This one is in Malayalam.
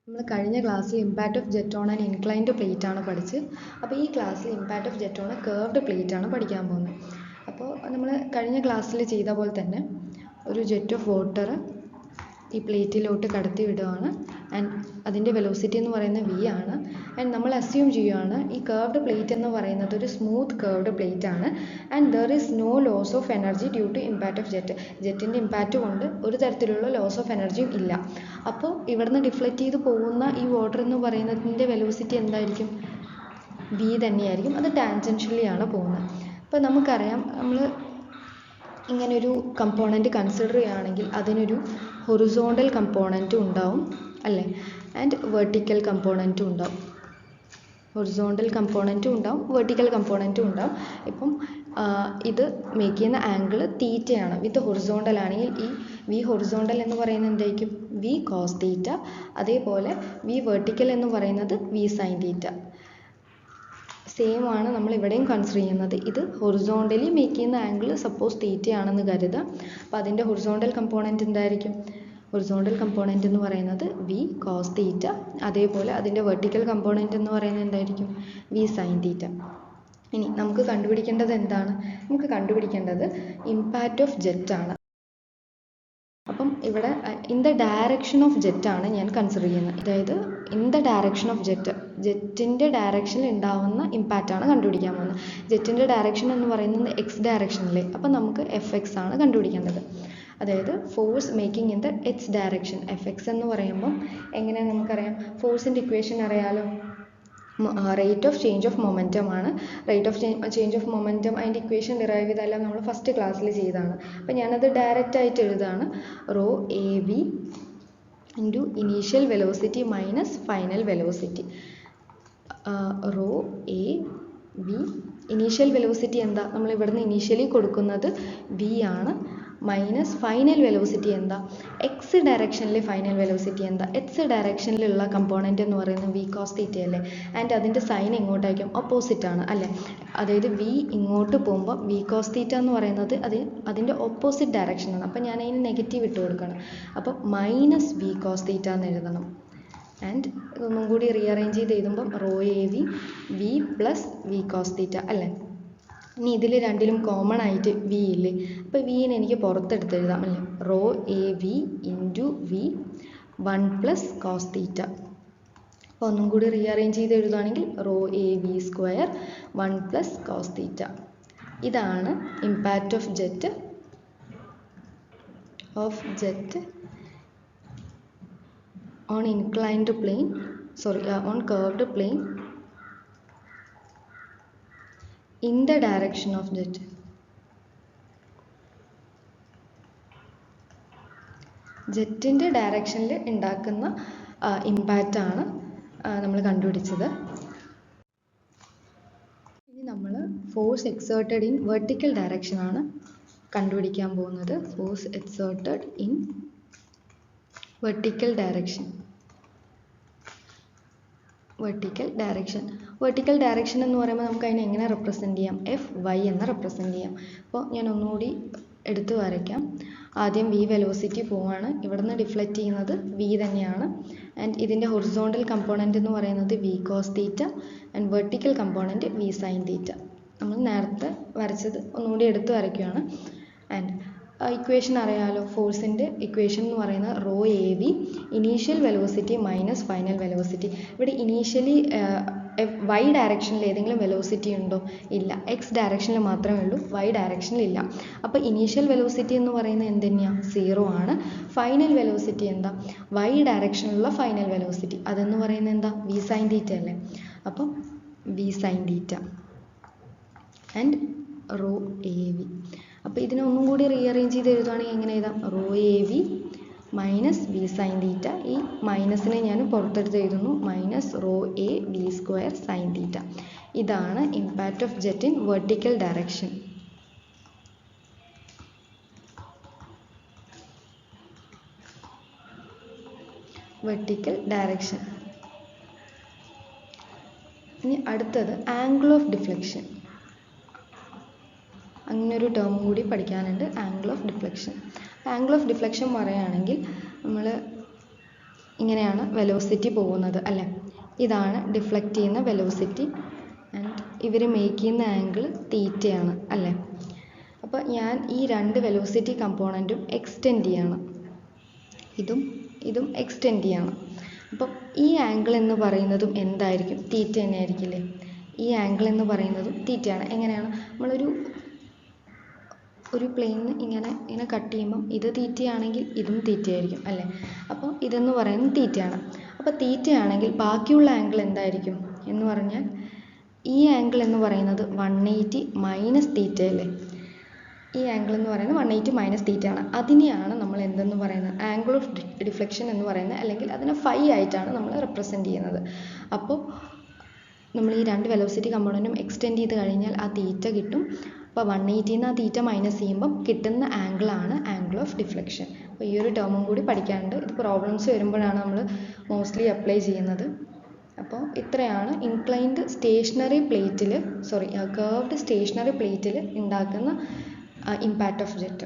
നമ്മൾ കഴിഞ്ഞ ക്ലാസ്സിൽ impact of jet on and inclined plate ആണ് പഠിച്ച്. അപ്പോൾ ഈ ക്ലാസ്സിൽ impact of jet on curved plate ആണ് പഠിക്കാൻ പോകുന്നത്. അപ്പോൾ നമ്മൾ കഴിഞ്ഞ ക്ലാസ്സിൽ ചെയ്ത പോലെ തന്നെ ഒരു ജെറ്റ് ഓഫ് വാട്ടർ ഈ പ്ലേറ്റിലോട്ട് കടത്തി വിടുകയാണ്. ആൻഡ് അതിൻ്റെ വെലോസിറ്റി എന്ന് പറയുന്നത് v ആണ്. ആൻഡ് നമ്മൾ അസ്യൂം ചെയ്യുകയാണ് ഈ കർവ്ഡ് പ്ലേറ്റ് എന്ന് പറയുന്നത് ഒരു സ്മൂത്ത് കർവ്ഡ് പ്ലേറ്റ് ആണ്. And there is no loss of energy due to impact of jet. ജെറ്റിൻ്റെ ഇമ്പാക്റ്റ് കൊണ്ട് ഒരു തരത്തിലുള്ള ലോസ് ഓഫ് എനർജിയും ഇല്ല. അപ്പോൾ ഇവിടുന്ന് ഡിഫ്ലക്റ്റ് ചെയ്ത് പോകുന്ന ഈ വാട്ടർ എന്ന് പറയുന്നതിൻ്റെ വെലോസിറ്റി എന്തായിരിക്കും? v തന്നെയായിരിക്കും. അത് ടാൻജൻഷ്യലി ആണ് പോകുന്നത്. അപ്പോൾ നമുക്കറിയാം നമ്മൾ ഇങ്ങനൊരു കമ്പോണൻറ്റ് കൺസിഡർ ചെയ്യുകയാണെങ്കിൽ അതിനൊരു ഹൊറിസോണ്ടൽ കമ്പോണൻറ്റും ഉണ്ടാവും അല്ലേ, ആൻഡ് വെർട്ടിക്കൽ കമ്പോണൻറ്റും ഉണ്ടാവും. ഹൊറിസോണ്ടൽ കമ്പോണൻറ്റും ഉണ്ടാവും, വെർട്ടിക്കൽ കമ്പോണൻറ്റും ഉണ്ടാവും. ഇപ്പം ഇത് മേക്ക് ചെയ്യുന്ന ആംഗിൾ തീറ്റയാണ്. വിത്ത് ഹൊറിസോണ്ടൽ ആണെങ്കിൽ ഈ v ഹൊറിസോണ്ടൽ എന്ന് പറയുന്നത് എന്തായിരിക്കും? v cos theta. അതേപോലെ v വെർട്ടിക്കൽ എന്ന് പറയുന്നത് v സൈൻ തീറ്റ. സെയിം ആണ് നമ്മൾ ഇവിടെയും കൺസിഡർ ചെയ്യുന്നത്. ഇത് ഹൊറിസോണ്ടലി മേക്ക് ചെയ്യുന്ന ആംഗിൾ സപ്പോസ് തീറ്റയാണെന്ന് കരുതുക. അപ്പോൾ അതിൻ്റെ ഹൊറിസോണ്ടൽ കമ്പോണൻറ്റ് എന്തായിരിക്കും? ഹൊറിസോണ്ടൽ കമ്പോണൻറ്റ് എന്ന് പറയുന്നത് v കോസ് തീറ്റ. അതേപോലെ അതിൻ്റെ വെർട്ടിക്കൽ കമ്പോണൻറ്റ് എന്ന് പറയുന്നത് എന്തായിരിക്കും? v സൈൻ തീറ്റ. ഇനി നമുക്ക് കണ്ടുപിടിക്കേണ്ടത് എന്താണ്? നമുക്ക് കണ്ടുപിടിക്കേണ്ടത് ഇമ്പാക്റ്റ് ഓഫ് ജെറ്റ് ആണ്. അപ്പം ഇവിടെ in the direction of jet ആണ് ഞാൻ കൺസിഡർ ചെയ്യുന്നത്. അതായത് in the direction of jet, ജെറ്റിൻ്റെ ഡയറക്ഷനിൽ ഉണ്ടാവുന്ന ഇമ്പാക്റ്റ് ആണ് കണ്ടുപിടിക്കാൻ പോകുന്നത്. ജെറ്റിൻ്റെ ഡയറക്ഷൻ എന്ന് പറയുന്നത് എക്സ് ഡയറക്ഷനിലെ. അപ്പം നമുക്ക് എഫ് എക്സ് ആണ് കണ്ടുപിടിക്കേണ്ടത്. അതായത് force making in the H direction. F X എന്ന് പറയുമ്പം എങ്ങനെയാണ് നമുക്കറിയാം? ഫോഴ്സിൻ്റെ ഇക്വേഷൻ അറിയാലോ. Rate of change of momentum ആണ്. Rate of change of momentum അതിൻ്റെ ഇക്വേഷൻ ഡിറൈവ് ചെയ്തെല്ലാം നമ്മൾ ഫസ്റ്റ് ക്ലാസ്സിൽ ചെയ്തതാണ്. അപ്പം ഞാനത് ഡയറക്റ്റ് ആയിട്ട് എഴുതാണ്. Rho A V into initial velocity minus final velocity. Rho A V initial velocity എന്താ? നമ്മൾ ഇവിടുന്ന് ഇനീഷ്യലി കൊടുക്കുന്നത് v ആണ്. മൈനസ് ഫൈനൽ വെലോസിറ്റി എന്താ? എക്സ് ഡയറക്ഷനിലെ ഫൈനൽ വെലോസിറ്റി എന്താ? എക്സ് ഡയറക്ഷനിലുള്ള കമ്പോണൻറ്റ് എന്ന് പറയുന്നത് v കോസ് തീറ്റ അല്ലേ. ആൻഡ് അതിൻ്റെ സൈൻ എങ്ങോട്ടായിരിക്കും? ഓപ്പോസിറ്റ് ആണ് അല്ലേ. അതായത് v ഇങ്ങോട്ട് പോകുമ്പോൾ v കോസ് തീറ്റ എന്ന് പറയുന്നത് അതിൻ്റെ ഓപ്പോസിറ്റ് ഡയറക്ഷനാണ്. അപ്പം ഞാൻ അതിന് നെഗറ്റീവ് ഇട്ട് കൊടുക്കണം. അപ്പം മൈനസ് v കോസ് തീറ്റ എന്ന് എഴുതണം. ആൻഡ് ഇതൊന്നും കൂടി റീഅറേഞ്ച് ചെയ്ത് എഴുതുമ്പം rho A V v plus v cos theta അല്ലേ. ഇനി ഇതിൽ രണ്ടിലും കോമൺ ആയിട്ട് v ഇല്ലേ. അപ്പോൾ vനെ എനിക്ക് പുറത്തെടുത്ത് എഴുതാം അല്ലേ. Rho A V into v 1 plus cos theta. അപ്പോൾ ഒന്നും കൂടി റീഅറേഞ്ച് ചെയ്ത് എഴുതുകയാണെങ്കിൽ rho A V square 1 plus cos theta. ഇതാണ് impact of jet on inclined plane, on curved plane in the direction of jet. ജെറ്റിൻ്റെ ഡയറക്ഷനിൽ ഉണ്ടാക്കുന്ന ഇമ്പാക്റ്റ് ആണ് നമ്മൾ കണ്ടുപിടിച്ചത്. ഇനി നമ്മൾ force exerted in vertical direction ആണ് കണ്ടുപിടിക്കാൻ പോകുന്നത്. Force exerted in vertical direction. Vertical direction എന്ന് പറയുമ്പോൾ നമുക്ക് അതിനെ എങ്ങനെ റെപ്രസെൻറ്റ് ചെയ്യാം? എഫ് വൈ എന്ന് റെപ്രസെൻറ്റ് ചെയ്യാം. അപ്പോൾ ഞാൻ ഒന്നുകൂടി എടുത്തു വരയ്ക്കാം. ആദ്യം v വെലോസിറ്റി പോവാണ്. ഇവിടുന്ന് ഡിഫ്ലക്റ്റ് ചെയ്യുന്നത് v തന്നെയാണ്. ആൻഡ് ഇതിൻ്റെ ഹൊറിസോണ്ടൽ കമ്പോണൻറ്റ് എന്ന് പറയുന്നത് v cos theta and vertical component v sine theta. നമ്മൾ നേരത്തെ വരച്ചത് ഒന്നുകൂടി എടുത്തു വരയ്ക്കുകയാണ്. ആൻഡ് ഇക്വേഷൻ അറിയാലോ. ഫോഴ്സിൻ്റെ ഇക്വേഷൻ എന്ന് പറയുന്നത് rho A V initial velocity minus final velocity. ഇവിടെ ഇനീഷ്യലി വൈ ഡയറക്ഷനിൽ ഏതെങ്കിലും വെലോസിറ്റി ഉണ്ടോ? ഇല്ല. എക്സ് ഡയറക്ഷനിൽ മാത്രമേ ഉള്ളൂ, വൈ ഡയറക്ഷനിൽ ഇല്ല. അപ്പോൾ ഇനീഷ്യൽ വെലോസിറ്റി എന്ന് പറയുന്നത് എന്ത് തന്നെയാണ്? 0 ആണ്. ഫൈനൽ വെലോസിറ്റി എന്താ? വൈ ഡയറക്ഷനിലുള്ള ഫൈനൽ വെലോസിറ്റി അതെന്ന് പറയുന്നത് എന്താ? v സൈൻ തീറ്റ അല്ലേ. അപ്പം v sine theta and rho A V. അപ്പോൾ ഇതിനെ ഒന്നും കൂടി റീഅറേഞ്ച് ചെയ്ത് എഴുതുകയാണെങ്കിൽ എങ്ങനെ എഴുതാം? Rho A V minus v sine theta. ഈ മൈനസിനെ ഞാൻ പുറത്തെടുത്ത് എഴുതുന്നു. Minus rho A V square sine theta. ഇതാണ് impact of jet in vertical direction. ഇനി അടുത്തത് ആംഗിൾ ഓഫ് ഡിഫ്ലക്ഷൻ. അങ്ങനൊരു ടേം കൂടി പഠിക്കാനുണ്ട്, angle of deflection. Angle of deflection പറയുകയാണെങ്കിൽ നമ്മൾ ഇങ്ങനെയാണ് വെലോസിറ്റി പോകുന്നത് അല്ലേ. ഇതാണ് ഡിഫ്ലക്റ്റ് ചെയ്യുന്ന വെലോസിറ്റി ആൻഡ് ഇവർ മേക്ക് ചെയ്യുന്ന ആംഗിൾ തീറ്റയാണ് അല്ലേ. അപ്പോൾ ഞാൻ ഈ രണ്ട് വെലോസിറ്റി കമ്പോണൻറ്റും എക്സ്റ്റെൻഡ് ചെയ്യണം. ഇതും എക്സ്റ്റെൻഡ് ചെയ്യണം. അപ്പം ഈ ആംഗിൾ എന്ന് പറയുന്നതും എന്തായിരിക്കും? തീറ്റ തന്നെ ആയിരിക്കില്ലേ. ഈ ആംഗിൾ എന്ന് പറയുന്നതും തീറ്റയാണ്. എങ്ങനെയാണ്? ഒരു പ്ലെയിനിന് ഇങ്ങനെ കട്ട് ചെയ്യുമ്പം ഇത് തീറ്റയാണെങ്കിൽ ഇതും തീറ്റയായിരിക്കും അല്ലേ. അപ്പോൾ ഇതെന്ന് പറയുന്നത് തീറ്റയാണ്. അപ്പോൾ തീറ്റയാണെങ്കിൽ ബാക്കിയുള്ള ആംഗിൾ എന്തായിരിക്കും എന്ന് പറഞ്ഞാൽ ഈ ആംഗിൾ എന്ന് പറയുന്നത് 180 മൈനസ് തീറ്റ അല്ലേ. ഈ ആംഗിൾ എന്ന് പറയുന്നത് 180 മൈനസ് തീറ്റ ആണ്. അതിനെയാണ് നമ്മൾ എന്തെന്ന് പറയുന്നത്? ആംഗിൾ ഓഫ് ഡിഫ്ലക്ഷൻ എന്ന് പറയുന്നത്, അല്ലെങ്കിൽ അതിനെ ഫൈ ആയിട്ടാണ് നമ്മൾ റെപ്രസെൻറ്റ് ചെയ്യുന്നത്. അപ്പോൾ നമ്മൾ ഈ രണ്ട് വെലോസിറ്റി കമ്പോണൻറ്റും എക്സ്റ്റെൻഡ് ചെയ്ത് കഴിഞ്ഞാൽ ആ തീറ്റ കിട്ടും. അപ്പോൾ 180 ആ തീറ്റ മൈനസ് ചെയ്യുമ്പം കിട്ടുന്ന ആംഗിളാണ് ആംഗിൾ ഓഫ് ഡിഫ്ലക്ഷൻ. അപ്പോൾ ഈ ഒരു ടേമും കൂടി പഠിക്കാനുണ്ട്. ഇത് പ്രോബ്ലംസ് വരുമ്പോഴാണ് നമ്മൾ മോസ്റ്റ്ലി അപ്ലൈ ചെയ്യുന്നത്. അപ്പോൾ ഇത്രയാണ് ഇൻക്ലൈൻഡ് സ്റ്റേഷനറി പ്ലേറ്റിൽ കർവ്ഡ് സ്റ്റേഷനറി പ്ലേറ്റിൽ ഉണ്ടാക്കുന്ന ഇമ്പാക്റ്റ് ഓഫ് ജെറ്റ്.